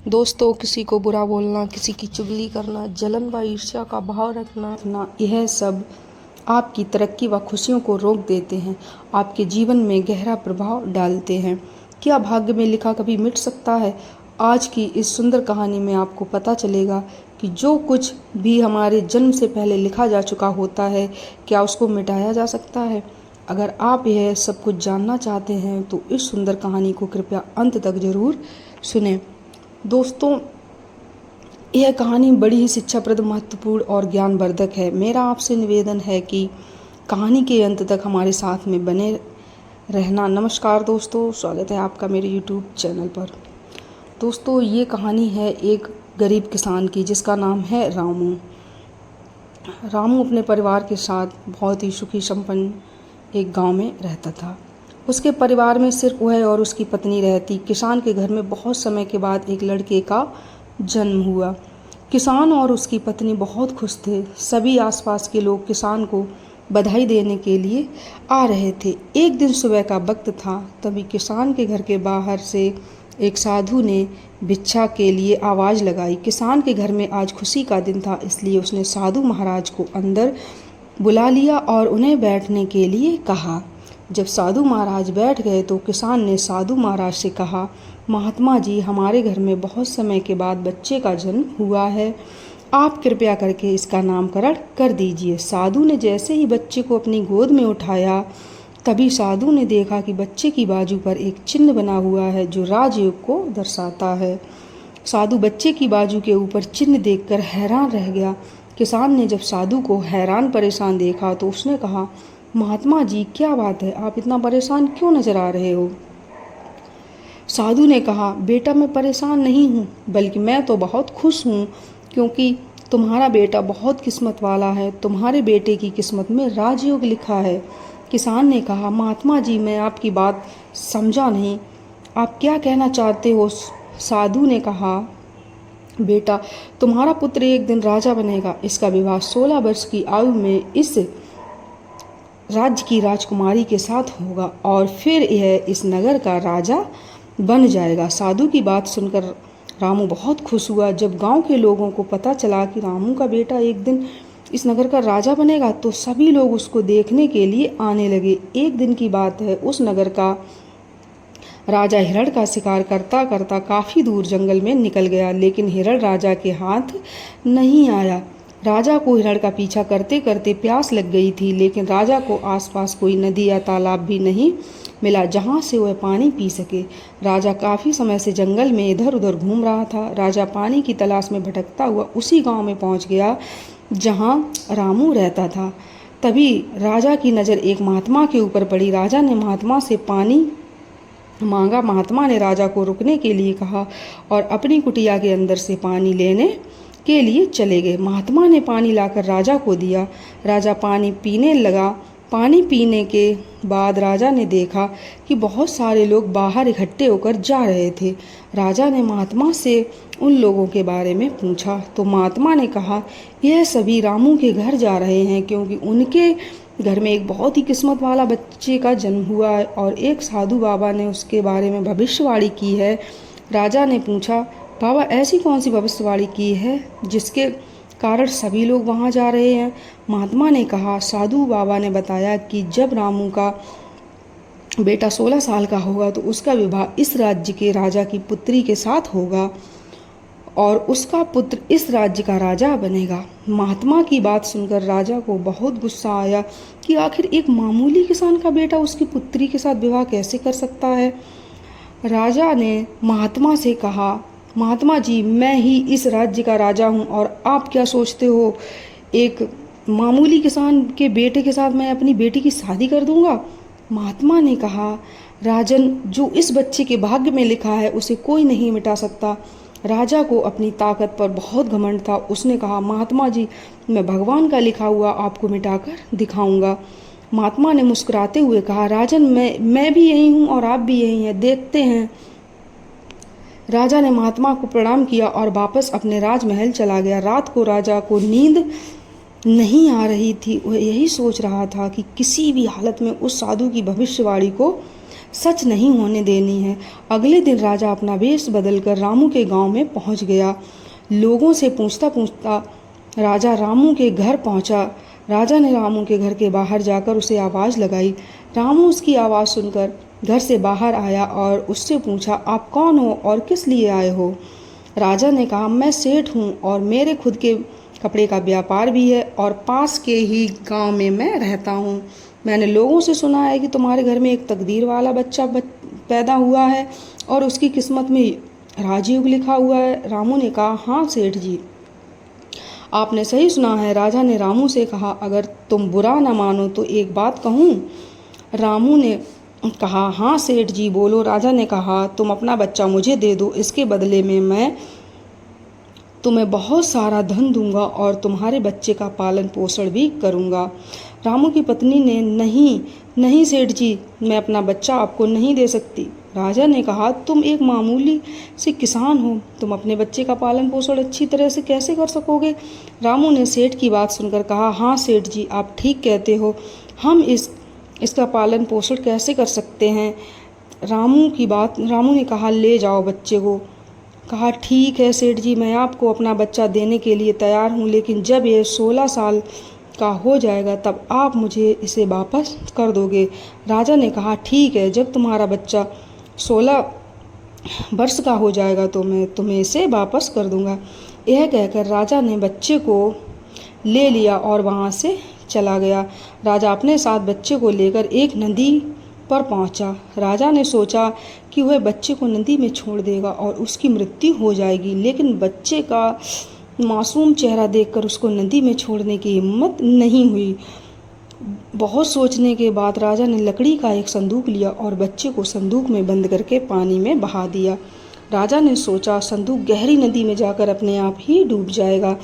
दोस्तों, किसी को बुरा बोलना, किसी की चुगली करना, जलन व ईर्ष्या का भाव रखना, यह सब आपकी तरक्की व खुशियों को रोक देते हैं, आपके जीवन में गहरा प्रभाव डालते हैं। क्या भाग्य में लिखा कभी मिट सकता है? आज की इस सुंदर कहानी में आपको पता चलेगा कि जो कुछ भी हमारे जन्म से पहले लिखा जा चुका होता है, क्या उसको मिटाया जा सकता है? अगर आप यह सब कुछ जानना चाहते हैं तो इस सुंदर कहानी को कृपया अंत तक जरूर सुनें। दोस्तों, यह कहानी बड़ी ही शिक्षाप्रद, महत्वपूर्ण और ज्ञानवर्धक है। मेरा आपसे निवेदन है कि कहानी के अंत तक हमारे साथ में बने रहना। नमस्कार दोस्तों, स्वागत है आपका मेरे YouTube चैनल पर। दोस्तों, ये कहानी है एक गरीब किसान की जिसका नाम है रामू। रामू अपने परिवार के साथ बहुत ही सुखी संपन्न एक गांव में रहता था। उसके परिवार में सिर्फ वह और उसकी पत्नी रहती। किसान के घर में बहुत समय के बाद एक लड़के का जन्म हुआ। किसान और उसकी पत्नी बहुत खुश थे। सभी आसपास के लोग किसान को बधाई देने के लिए आ रहे थे। एक दिन सुबह का वक्त था, तभी किसान के घर के बाहर से एक साधु ने भिक्षा के लिए आवाज़ लगाई। किसान के घर में आज खुशी का दिन था, इसलिए उसने साधु महाराज को अंदर बुला लिया और उन्हें बैठने के लिए कहा। जब साधु महाराज बैठ गए तो किसान ने साधु महाराज से कहा, महात्मा जी, हमारे घर में बहुत समय के बाद बच्चे का जन्म हुआ है, आप कृपया करके इसका नामकरण कर दीजिए। साधु ने जैसे ही बच्चे को अपनी गोद में उठाया, तभी साधु ने देखा कि बच्चे की बाजू पर एक चिन्ह बना हुआ है जो राजयोग को दर्शाता है। साधु बच्चे की बाजू के ऊपर चिन्ह देखकर हैरान रह गया। किसान ने जब साधु को हैरान परेशान देखा तो उसने कहा, महात्मा जी, क्या बात है, आप इतना परेशान क्यों नजर आ रहे हो? साधु ने कहा, बेटा, मैं परेशान नहीं हूँ, बल्कि मैं तो बहुत खुश हूँ, क्योंकि तुम्हारा बेटा बहुत किस्मत वाला है। तुम्हारे बेटे की किस्मत में राजयोग लिखा है। किसान ने कहा, महात्मा जी, मैं आपकी बात समझा नहीं, आप क्या कहना चाहते हो? साधु ने कहा, बेटा, तुम्हारा पुत्र एक दिन राजा बनेगा। इसका विवाह 16 वर्ष की आयु में इस राज्य की राजकुमारी के साथ होगा और फिर यह इस नगर का राजा बन जाएगा। साधु की बात सुनकर रामू बहुत खुश हुआ। जब गांव के लोगों को पता चला कि रामू का बेटा एक दिन इस नगर का राजा बनेगा तो सभी लोग उसको देखने के लिए आने लगे। एक दिन की बात है, उस नगर का राजा हिरण का शिकार करता करता काफ़ी दूर जंगल में निकल गया, लेकिन हिरण राजा के हाथ नहीं आया। राजा को हिरण का पीछा करते करते प्यास लग गई थी, लेकिन राजा को आसपास कोई नदी या तालाब भी नहीं मिला जहाँ से वह पानी पी सके। राजा काफ़ी समय से जंगल में इधर उधर घूम रहा था। राजा पानी की तलाश में भटकता हुआ उसी गांव में पहुँच गया जहाँ रामू रहता था। तभी राजा की नज़र एक महात्मा के ऊपर पड़ी। राजा ने महात्मा से पानी मांगा। महात्मा ने राजा को रुकने के लिए कहा और अपनी कुटिया के अंदर से पानी लेने के लिए चले गए। महात्मा ने पानी लाकर राजा को दिया। राजा पानी पीने लगा। पानी पीने के बाद राजा ने देखा कि बहुत सारे लोग बाहर इकट्ठे होकर जा रहे थे। राजा ने महात्मा से उन लोगों के बारे में पूछा तो महात्मा ने कहा, यह सभी रामू के घर जा रहे हैं, क्योंकि उनके घर में एक बहुत ही किस्मत वाला बच्चे का जन्म हुआ है और एक साधु बाबा ने उसके बारे में भविष्यवाणी की है। राजा ने पूछा, बाबा, ऐसी कौन सी भविष्यवाणी की है जिसके कारण सभी लोग वहाँ जा रहे हैं? महात्मा ने कहा, साधु बाबा ने बताया कि जब रामू का बेटा 16 साल का होगा तो उसका विवाह इस राज्य के राजा की पुत्री के साथ होगा और उसका पुत्र इस राज्य का राजा बनेगा। महात्मा की बात सुनकर राजा को बहुत गुस्सा आया कि आखिर एक मामूली किसान का बेटा उसकी पुत्री के साथ विवाह कैसे कर सकता है। राजा ने महात्मा से कहा, महात्मा जी, मैं ही इस राज्य का राजा हूँ और आप क्या सोचते हो, एक मामूली किसान के बेटे के साथ मैं अपनी बेटी की शादी कर दूंगा? महात्मा ने कहा, राजन, जो इस बच्चे के भाग्य में लिखा है उसे कोई नहीं मिटा सकता। राजा को अपनी ताकत पर बहुत घमंड था। उसने कहा, महात्मा जी, मैं भगवान का लिखा हुआ आपको मिटाकर दिखाऊंगा। महात्मा ने मुस्कुराते हुए कहा, राजन, मैं भी यही हूँ और आप भी यही हैं, देखते हैं। राजा ने महात्मा को प्रणाम किया और वापस अपने राजमहल चला गया। रात को राजा को नींद नहीं आ रही थी। वह यही सोच रहा था कि किसी भी हालत में उस साधु की भविष्यवाणी को सच नहीं होने देनी है। अगले दिन राजा अपना वेश बदलकर रामू के गांव में पहुंच गया। लोगों से पूछता पूछता राजा रामू के घर पहुंचा। राजा ने रामू के घर के बाहर जाकर उसे आवाज़ लगाई। रामू उसकी आवाज़ सुनकर घर से बाहर आया और उससे पूछा, आप कौन हो और किस लिए आए हो? राजा ने कहा, मैं सेठ हूँ और मेरे खुद के कपड़े का व्यापार भी है और पास के ही गांव में मैं रहता हूँ। मैंने लोगों से सुना है कि तुम्हारे घर में एक तकदीर वाला बच्चा पैदा हुआ है और उसकी किस्मत में राजयोग लिखा हुआ है। रामू ने कहा, हाँ सेठ जी, आपने सही सुना है। राजा ने रामू से कहा, अगर तुम बुरा न मानो तो एक बात कहूँ? रामू ने कहा, हाँ सेठ जी बोलो। राजा ने कहा, तुम अपना बच्चा मुझे दे दो, इसके बदले में मैं तुम्हें बहुत सारा धन दूंगा और तुम्हारे बच्चे का पालन पोषण भी करूंगा। रामू की पत्नी ने, नहीं नहीं सेठ जी, मैं अपना बच्चा आपको नहीं दे सकती। राजा ने कहा, तुम एक मामूली से किसान हो, तुम अपने बच्चे का पालन पोषण अच्छी तरह से कैसे कर सकोगे? रामू ने सेठ की बात सुनकर कहा, हाँ सेठ जी, आप ठीक कहते हो, हम इसका पालन पोषण कैसे कर सकते हैं? रामू ने कहा, ले जाओ बच्चे को। कहा, ठीक है सेठ जी, मैं आपको अपना बच्चा देने के लिए तैयार हूँ, लेकिन जब ये 16 साल का हो जाएगा तब आप मुझे इसे वापस कर दोगे। राजा ने कहा, ठीक है, जब तुम्हारा बच्चा 16 वर्ष का हो जाएगा तो मैं तुम्हें इसे वापस कर दूंगा। यह कहकर राजा ने बच्चे को ले लिया और वहाँ से चला गया। राजा अपने साथ बच्चे को लेकर एक नदी पर पहुंचा। राजा ने सोचा कि वह बच्चे को नदी में छोड़ देगा और उसकी मृत्यु हो जाएगी, लेकिन बच्चे का मासूम चेहरा देखकर उसको नदी में छोड़ने की हिम्मत नहीं हुई। बहुत सोचने के बाद राजा ने लकड़ी का एक संदूक लिया और बच्चे को संदूक में बंद करके पानी में बहा दिया। राजा ने सोचा, संदूक गहरी नदी में जाकर अपने आप ही डूब जाएगा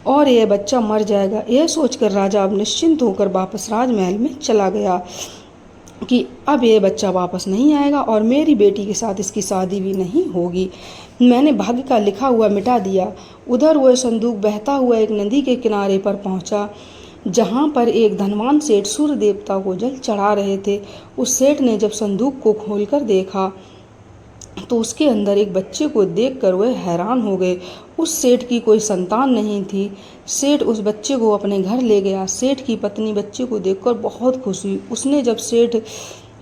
और यह बच्चा मर जाएगा। यह सोचकर राजा अब निश्चिंत होकर वापस राजमहल में चला गया कि अब ये बच्चा वापस नहीं आएगा और मेरी बेटी के साथ इसकी शादी भी नहीं होगी। मैंने भाग्य का लिखा हुआ मिटा दिया। उधर वह संदूक बहता हुआ एक नदी के किनारे पर पहुंचा, जहां पर एक धनवान सेठ सूर्य देवता को जल चढ़ा रहे थे। उस सेठ ने जब संदूक को खोलकर देखा तो उसके अंदर एक बच्चे को देखकर वह हैरान हो गए। उस सेठ की कोई संतान नहीं थी। सेठ उस बच्चे को अपने घर ले गया। सेठ की पत्नी बच्चे को देखकर बहुत खुश हुई। उसने जब सेठ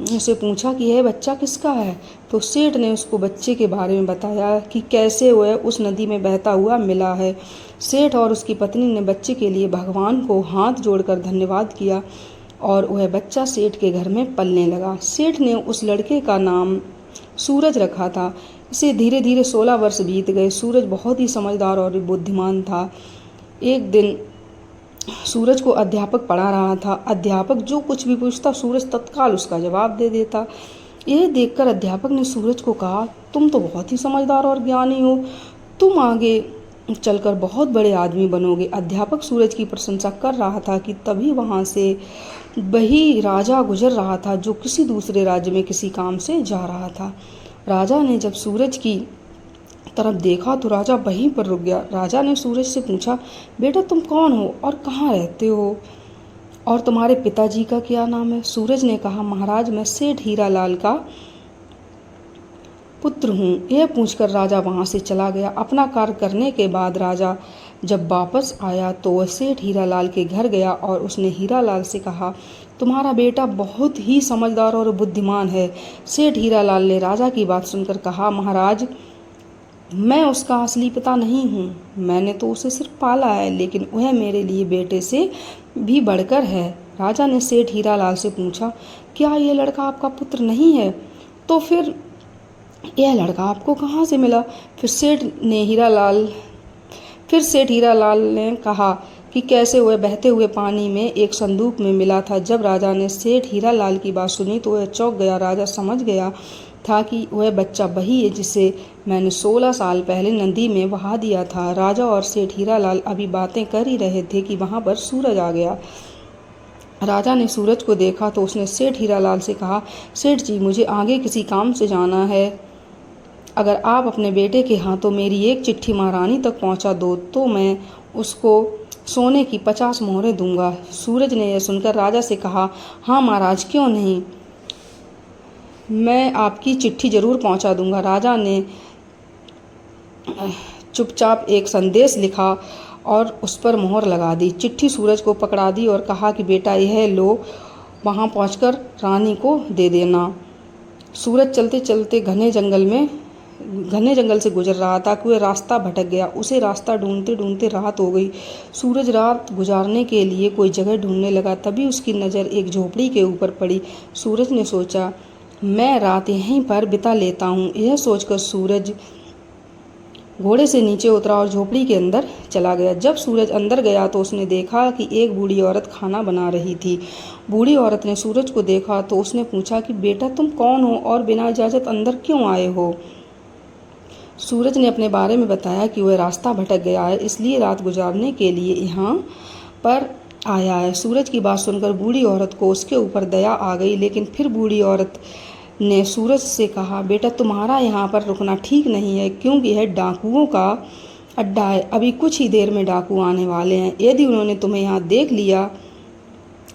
से पूछा कि यह बच्चा किसका है, तो सेठ ने उसको बच्चे के बारे में बताया कि कैसे वह उस नदी में बहता हुआ मिला है। सेठ और उसकी पत्नी ने बच्चे के लिए भगवान को हाथ जोड़कर धन्यवाद किया और वह बच्चा सेठ के घर में पलने लगा। सेठ ने उस लड़के का नाम सूरज रखा था। इसे धीरे धीरे 16 वर्ष बीत गए। सूरज बहुत ही समझदार और बुद्धिमान था। एक दिन सूरज को अध्यापक पढ़ा रहा था। अध्यापक जो कुछ भी पूछता सूरज तत्काल उसका जवाब दे देता। यह देखकर अध्यापक ने सूरज को कहा, तुम तो बहुत ही समझदार और ज्ञानी हो, तुम आगे चलकर बहुत बड़े आदमी बनोगे। अध्यापक सूरज की प्रशंसा कर रहा था कि तभी वहाँ से वही राजा गुजर रहा था जो किसी दूसरे राज्य में किसी काम से जा रहा था। राजा ने जब सूरज की तरफ देखा तो राजा वहीं पर रुक गया। राजा ने सूरज से पूछा, बेटा तुम कौन हो और कहाँ रहते हो और तुम्हारे पिताजी का क्या नाम है? सूरज ने कहा, महाराज मैं सेठ हीरालाल का पुत्र हूँ। यह पूछकर राजा वहाँ से चला गया। अपना कार्य करने के बाद राजा जब वापस आया तो वह सेठ हीरालाल के घर गया और उसने हीरालाल से कहा, तुम्हारा बेटा बहुत ही समझदार और बुद्धिमान है। सेठ हीरालाल ने राजा की बात सुनकर कहा, महाराज मैं उसका असली पिता नहीं हूँ, मैंने तो उसे सिर्फ पाला है, लेकिन वह मेरे लिए बेटे से भी बढ़कर है। राजा ने सेठ हीरालाल से पूछा, क्या यह लड़का आपका पुत्र नहीं है? तो फिर यह लड़का आपको कहाँ से मिला? फिर सेठ हीरालाल ने कहा कि कैसे वह बहते हुए पानी में एक संदूक में मिला था। जब राजा ने सेठ हीरालाल की बात सुनी तो वह चौंक गया। राजा समझ गया था कि वह बच्चा वही है जिसे मैंने 16 साल पहले नदी में बहा दिया था। राजा और सेठ हीरालाल अभी बातें कर ही रहे थे कि वहाँ पर सूरज आ गया। राजा ने सूरज को देखा तो उसने सेठ हीरालाल से कहा, सेठ जी मुझे आगे किसी काम से जाना है, अगर आप अपने बेटे के हाथों मेरी एक चिट्ठी महारानी तक पहुंचा दो तो मैं उसको सोने की 50 मोहरें दूंगा। सूरज ने यह सुनकर राजा से कहा, हाँ महाराज क्यों नहीं। मैं आपकी चिट्ठी जरूर पहुंचा दूंगा। राजा ने चुपचाप एक संदेश लिखा और उस पर मोहर लगा दी। चिट्ठी सूरज को पकड़ा दी और कहा कि बेटा यह लो, वहां पहुंचकर रानी को दे देना। सूरज चलते चलते घने जंगल से गुजर रहा था कि वह रास्ता भटक गया। उसे रास्ता ढूंढते ढूंढते रात हो गई। सूरज रात गुजारने के लिए कोई जगह ढूंढने लगा। तभी उसकी नज़र एक झोपड़ी के ऊपर पड़ी। सूरज ने सोचा, मैं रात यहीं पर बिता लेता हूँ। यह सोचकर सूरज घोड़े से नीचे उतरा और झोपड़ी के अंदर चला गया। जब सूरज अंदर गया तो उसने देखा कि एक बूढ़ी औरत खाना बना रही थी। बूढ़ी औरत ने सूरज को देखा तो उसने पूछा कि बेटा तुम कौन हो और बिना इजाज़त अंदर क्यों आए हो। सूरज ने अपने बारे में बताया कि वह रास्ता भटक गया है, इसलिए रात गुजारने के लिए यहाँ पर आया है। सूरज की बात सुनकर बूढ़ी औरत को उसके ऊपर दया आ गई, लेकिन फिर बूढ़ी औरत ने सूरज से कहा, बेटा तुम्हारा यहाँ पर रुकना ठीक नहीं है, क्योंकि यह डाकुओं का अड्डा है। अभी कुछ ही देर में डाकू आने वाले हैं। यदि उन्होंने तुम्हें यहाँ देख लिया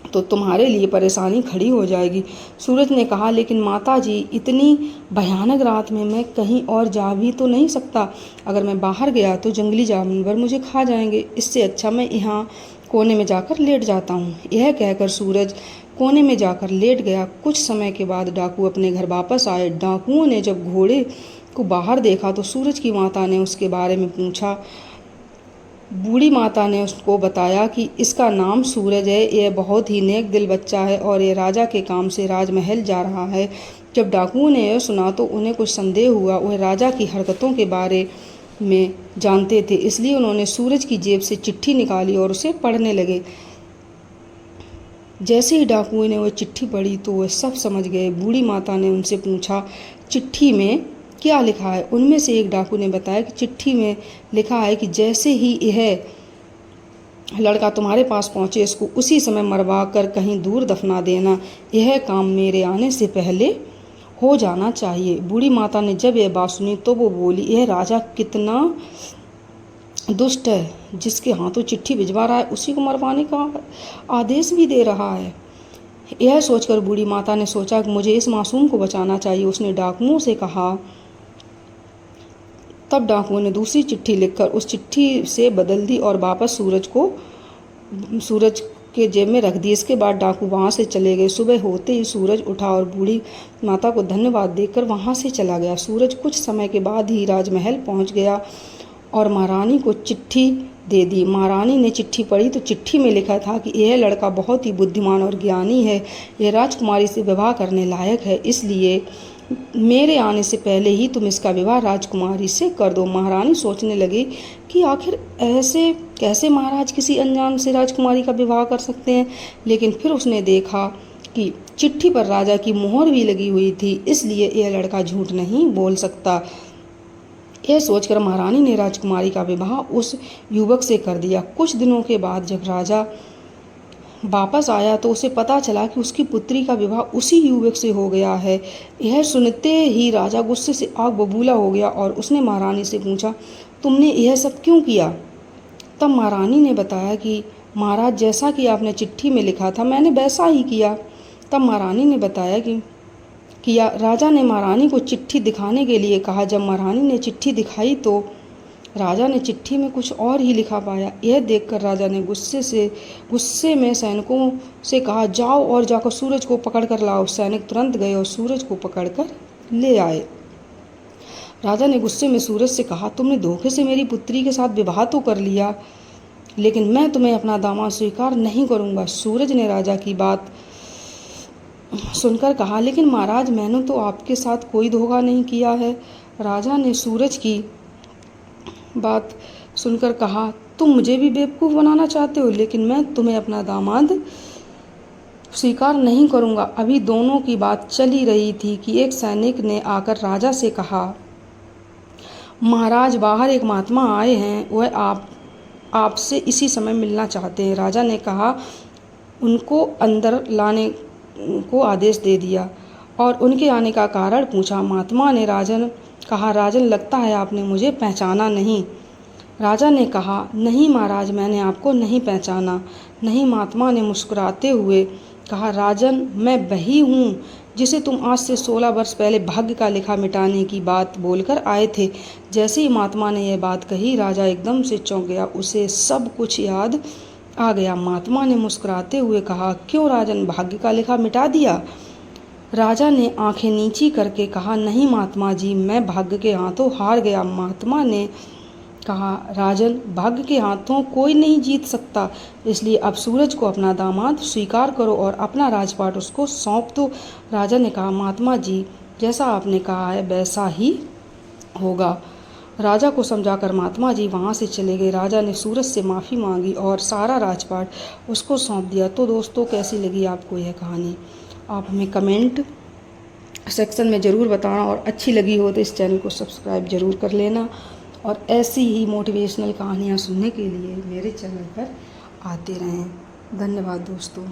तो तुम्हारे लिए परेशानी खड़ी हो जाएगी। सूरज ने कहा, लेकिन माता जी इतनी भयानक रात में मैं कहीं और जा भी तो नहीं सकता। अगर मैं बाहर गया तो जंगली जानवर मुझे खा जाएंगे। इससे अच्छा मैं यहाँ कोने में जाकर लेट जाता हूँ। यह कहकर सूरज कोने में जाकर लेट गया। कुछ समय के बाद डाकू अपने घर वापस आए। डाकुओं ने जब घोड़े को बाहर देखा तो सूरज की माता ने उसके बारे में पूछा। बूढ़ी माता ने उसको बताया कि इसका नाम सूरज है, यह बहुत ही नेक दिल बच्चा है और यह राजा के काम से राजमहल जा रहा है। जब डाकुओं ने यह सुना तो उन्हें कुछ संदेह हुआ। वह राजा की हरकतों के बारे में जानते थे, इसलिए उन्होंने सूरज की जेब से चिट्ठी निकाली और उसे पढ़ने लगे। जैसे ही डाकुओं ने वह चिट्ठी पढ़ी तो वह सब समझ गए। बूढ़ी माता ने उनसे पूछा, चिट्ठी में क्या लिखा है। उनमें से एक डाकू ने बताया कि चिट्ठी में लिखा है कि जैसे ही यह लड़का तुम्हारे पास पहुंचे, इसको उसी समय मरवा कर कहीं दूर दफना देना। यह काम मेरे आने से पहले हो जाना चाहिए। बूढ़ी माता ने जब यह बात सुनी तो वो बोली, यह राजा कितना दुष्ट है, जिसके हाथों चिट्ठी भिजवा रहा है उसी को मरवाने का आदेश भी दे रहा है। यह सोचकर बूढ़ी माता ने सोचा कि मुझे इस मासूम को बचाना चाहिए। उसने डाकुओं से कहा। तब डाकुओं ने दूसरी चिट्ठी लिखकर उस चिट्ठी से बदल दी और वापस सूरज के जेब में रख दी। इसके बाद डाकू वहाँ से चले गए। सुबह होते ही सूरज उठा और बूढ़ी माता को धन्यवाद देकर वहाँ से चला गया। सूरज कुछ समय के बाद ही राजमहल पहुँच गया और महारानी को चिट्ठी दे दी। महारानी ने चिट्ठी पढ़ी तो चिट्ठी में लिखा था कि यह लड़का बहुत ही बुद्धिमान और ज्ञानी है, यह राजकुमारी से विवाह करने लायक है, इसलिए मेरे आने से पहले ही तुम इसका विवाह राजकुमारी से कर दो। महारानी सोचने लगी कि आखिर ऐसे कैसे महाराज किसी अनजान से राजकुमारी का विवाह कर सकते हैं, लेकिन फिर उसने देखा कि चिट्ठी पर राजा की मोहर भी लगी हुई थी, इसलिए यह लड़का झूठ नहीं बोल सकता। यह सोचकर महारानी ने राजकुमारी का विवाह उस युवक से कर दिया। कुछ दिनों के बाद जब राजा वापस आया तो उसे पता चला कि उसकी पुत्री का विवाह उसी युवक से हो गया है। यह सुनते ही राजा गुस्से से आग बबूला हो गया और उसने महारानी से पूछा, तुमने यह सब क्यों किया। तब महारानी ने बताया कि महाराज, जैसा कि आपने चिट्ठी में लिखा था मैंने वैसा ही किया। तब महारानी ने बताया कि राजा ने महारानी को चिट्ठी दिखाने के लिए कहा। जब महारानी ने चिट्ठी दिखाई तो राजा ने चिट्ठी में कुछ और ही लिखा पाया। यह देखकर राजा ने गुस्से में सैनिकों से कहा, जाओ और जाकर सूरज को पकड़ कर लाओ। सैनिक तुरंत गए और सूरज को पकड़कर ले आए। राजा ने गुस्से में सूरज से कहा, तुमने धोखे से मेरी पुत्री के साथ विवाह तो कर लिया, लेकिन मैं तुम्हें अपना दामाद स्वीकार नहीं करूँगा। सूरज ने राजा की बात सुनकर कहा, लेकिन महाराज, मैंने तो आपके साथ कोई धोखा नहीं किया है। राजा ने सूरज की बात सुनकर कहा, तुम मुझे भी बेवकूफ़ बनाना चाहते हो, लेकिन मैं तुम्हें अपना दामाद स्वीकार नहीं करूँगा। अभी दोनों की बात चल ही रही थी कि एक सैनिक ने आकर राजा से कहा, महाराज, बाहर एक महात्मा आए हैं, वह आपसे इसी समय मिलना चाहते हैं। राजा ने कहा, उनको अंदर लाने को आदेश दे दिया और उनके आने का कारण पूछा। महात्मा ने राजन, लगता है आपने मुझे पहचाना नहीं। राजा ने कहा, नहीं महाराज, मैंने आपको नहीं पहचाना। नहीं, महात्मा ने मुस्कुराते हुए कहा, राजन, मैं वही हूँ जिसे तुम आज से 16 वर्ष पहले भाग्य का लिखा मिटाने की बात बोलकर आए थे। जैसे ही महात्मा ने यह बात कही, राजा एकदम से चौंक गया। उसे सब कुछ याद आ गया। महात्मा ने मुस्कुराते हुए कहा, क्यों राजन, भाग्य का लिखा मिटा दिया? राजा ने आंखें नीची करके कहा, नहीं महात्मा जी, मैं भाग्य के हाथों हार गया। महात्मा ने कहा, राजन, भाग्य के हाथों कोई नहीं जीत सकता, इसलिए अब सूरज को अपना दामाद स्वीकार करो और अपना राजपाट उसको सौंप दो। राजा ने कहा, महात्मा जी, जैसा आपने कहा है वैसा ही होगा। राजा को समझाकर महात्मा जी वहाँ से चले गए। राजा ने सूरज से माफ़ी मांगी और सारा राजपाट उसको सौंप दिया। तो दोस्तों, कैसी लगी आपको यह कहानी? आप हमें कमेंट सेक्शन में ज़रूर बताना, और अच्छी लगी हो तो इस चैनल को सब्सक्राइब ज़रूर कर लेना, और ऐसी ही मोटिवेशनल कहानियाँ सुनने के लिए मेरे चैनल पर आते रहें। धन्यवाद दोस्तों।